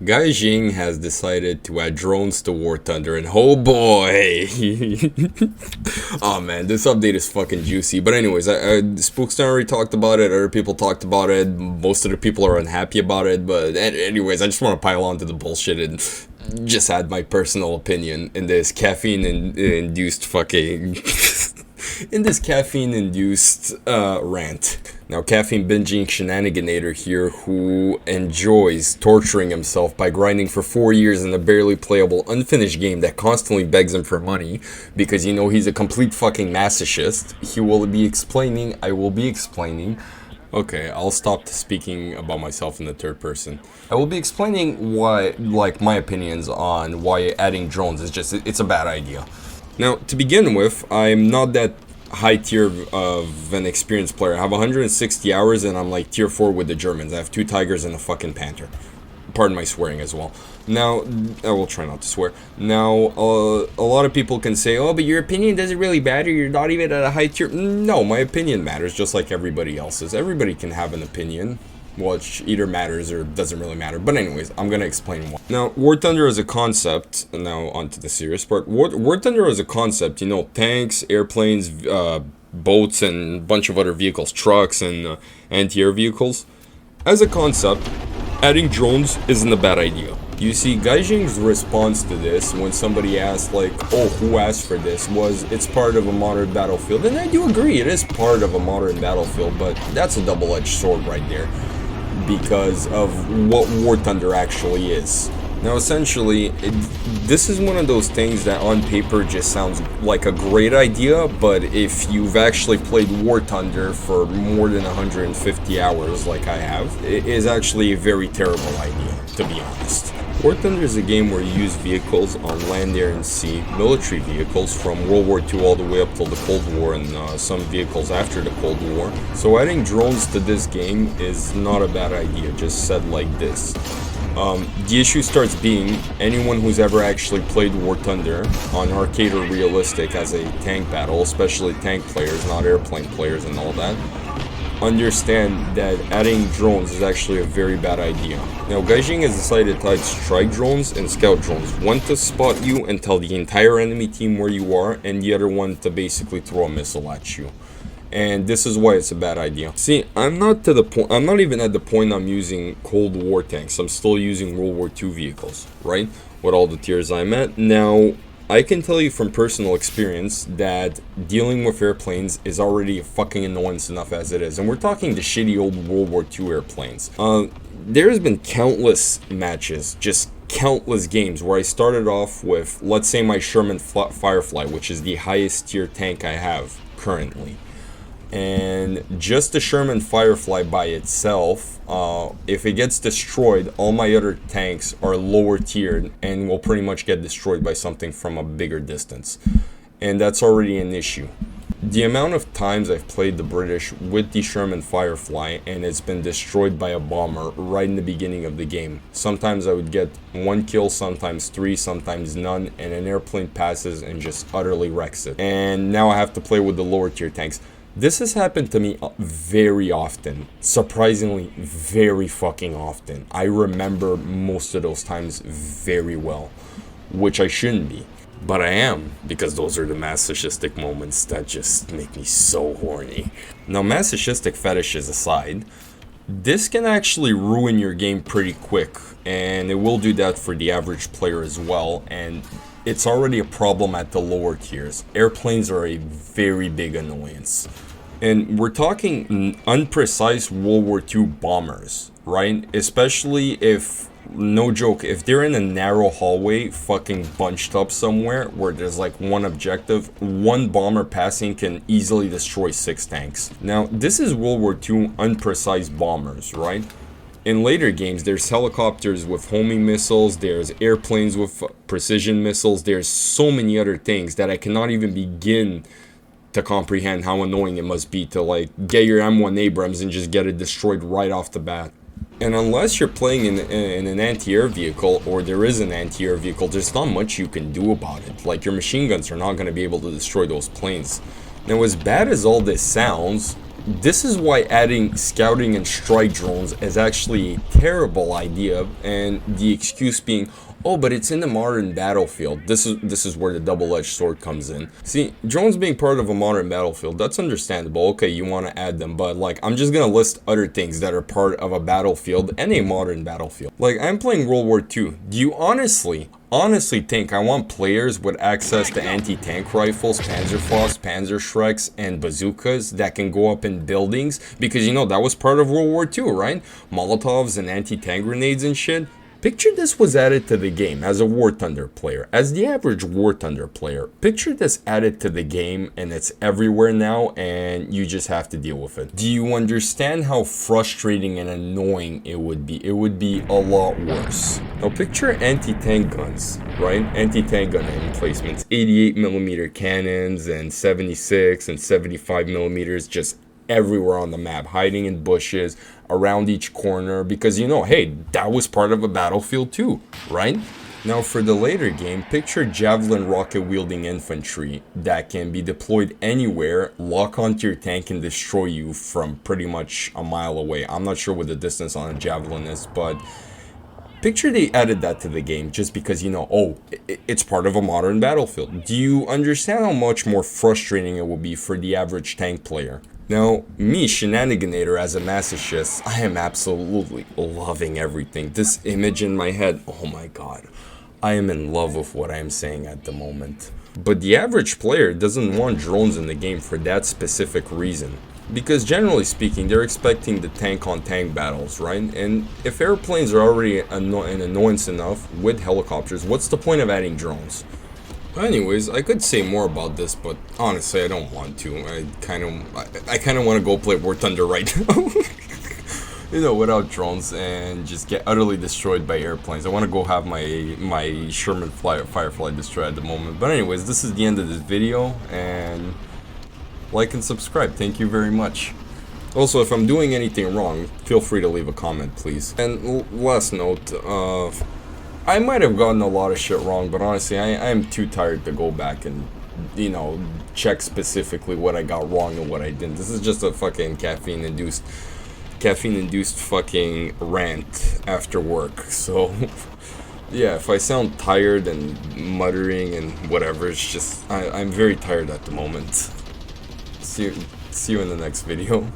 Gaijing has decided to add drones to War Thunder, and oh boy! Oh man, this update is fucking juicy. But anyways, Spookstone already talked about it, other people talked about it, most of the people are unhappy about it, but anyways, I just want to pile on to the bullshit and just add my personal opinion in this caffeine-induced fucking... in this caffeine-induced rant. Now, caffeine binging shenaniganator here who enjoys torturing himself by grinding for 4 years in a barely playable, unfinished game that constantly begs him for money because you know he's a complete fucking masochist. He will be explaining, I will be explaining. Okay, I'll stop speaking about myself in the third person. I will be explaining why, like, my opinions on why adding drones is just, it's a bad idea. Now, to begin with, I'm not that high tier of an experienced player. I have 160 hours and I'm like tier 4 with the Germans. I have 2 tigers and a fucking panther. Pardon my swearing as well. Now, I will try not to swear. Now, a lot of people can say, oh, but your opinion doesn't really matter. You're not even at a high tier. No, my opinion matters just like everybody else's. Everybody can have an opinion, which either matters or doesn't really matter. But anyways, I'm going to explain why. Now, War Thunder as a concept, and now onto the serious part. War Thunder as a concept, you know, tanks, airplanes, boats, and a bunch of other vehicles, trucks, and anti-air vehicles. As a concept, adding drones isn't a bad idea. You see, Gaijing's response to this, when somebody asked, like, oh, who asked for this, was, it's part of a modern battlefield. And I do agree, it is part of a modern battlefield, but that's a double-edged sword right there, because of what War Thunder actually is. Now, essentially, this is one of those things that on paper just sounds like a great idea, but if you've actually played War Thunder for more than 150 hours, like I have, it is actually a very terrible idea, to be honest. War Thunder is a game where you use vehicles on land, air, and sea, military vehicles from World War II all the way up till the Cold War, and some vehicles after the Cold War. So adding drones to this game is not a bad idea, just said like this. The issue starts being anyone who's ever actually played War Thunder on arcade or realistic as a tank battle, especially tank players, not airplane players and all that, understand that adding drones is actually a very bad idea. Now, Gaijing has decided to add strike drones and scout drones. One to spot you and tell the entire enemy team where you are, and the other one to basically throw a missile at you. And this is why it's a bad idea. See, I'm not even at the point I'm using Cold War tanks. I'm still using World War II vehicles, right? With all the tiers I'm at. Now, I can tell you from personal experience that dealing with airplanes is already a fucking annoyance enough as it is. And we're talking the shitty old World War II airplanes. There's been countless matches, just countless games where I started off with, let's say, my Sherman Firefly, which is the highest tier tank I have currently. And just the Sherman Firefly by itself, if it gets destroyed, all my other tanks are lower tiered and will pretty much get destroyed by something from a bigger distance. And that's already an issue. The amount of times I've played the British with the Sherman Firefly and it's been destroyed by a bomber right in the beginning of the game. Sometimes I would get 1 kill, sometimes 3, sometimes none, and an airplane passes and just utterly wrecks it. And now I have to play with the lower tier tanks. This has happened to me very often. Surprisingly, very fucking often. I remember most of those times very well, which I shouldn't be. But I am, because those are the masochistic moments that just make me so horny. Now, masochistic fetishes aside, this can actually ruin your game pretty quick, and it will do that for the average player as well, and it's already a problem at the lower tiers. Airplanes are a very big annoyance. And we're talking unprecise World War II bombers, right? Especially if, no joke, if they're in a narrow hallway fucking bunched up somewhere where there's like one objective, one bomber passing can easily destroy 6 tanks. Now, this is World War II unprecise bombers, right? In later games, there's helicopters with homing missiles, there's airplanes with precision missiles, there's so many other things that I cannot even begin to comprehend how annoying it must be to like get your M1 Abrams and just get it destroyed right off the bat. And unless you're playing in an anti-air vehicle, or there is an anti-air vehicle, there's not much you can do about it. Like, your machine guns are not going to be able to destroy those planes. Now, as bad as all this sounds, this is why adding scouting and strike drones is actually a terrible idea, and the excuse being, oh, but it's in the modern battlefield. This is where the double-edged sword comes in. See, drones being part of a modern battlefield, that's understandable. Okay, you want to add them, but like, I'm just gonna list other things that are part of a battlefield and a modern battlefield. Like, I'm playing World War II. Do you honestly think I want players with access to anti-tank rifles, Panzerfaust, Panzerschrecks, and bazookas that can go up in buildings? Because, you know, that was part of World War II, right? Molotovs and anti-tank grenades and shit. Picture this was added to the game as a War Thunder player, as the average War Thunder player. Picture this added to the game and it's everywhere now and you just have to deal with it. Do you understand how frustrating and annoying it would be? It would be a lot worse. Now picture anti-tank guns, right? Anti-tank gun emplacements, 88mm cannons and 76 and 75mm just everywhere on the map, hiding in bushes, around each corner, because, you know, hey, that was part of a battlefield too, right? Now for the later game, picture javelin rocket wielding infantry that can be deployed anywhere, lock onto your tank and destroy you from pretty much a mile away. I'm not sure what the distance on a javelin is, but picture they added that to the game just because, you know, oh, it's part of a modern battlefield. Do you understand how much more frustrating it would be for the average tank player? Now, me, Shenaniganator, as a masochist, I am absolutely loving everything. This image in my head, oh my god. I am in love with what I am saying at the moment. But the average player doesn't want drones in the game for that specific reason. Because generally speaking, they're expecting the tank-on-tank battles, right? And if airplanes are already an annoyance enough with helicopters, what's the point of adding drones? Anyways, I could say more about this, but honestly, I don't want to. I kind of want to go play War Thunder right now. You know, without drones and just get utterly destroyed by airplanes. I want to go have my Sherman Firefly destroyed at the moment. But anyways, this is the end of this video, and like and subscribe. Thank you very much. Also, if I'm doing anything wrong, feel free to leave a comment, please. And last note, I might have gotten a lot of shit wrong, but honestly, I am too tired to go back and, you know, check specifically what I got wrong and what I didn't. This is just a fucking caffeine-induced fucking rant after work. So, yeah, if I sound tired and muttering and whatever, it's just, I'm very tired at the moment. See you in the next video.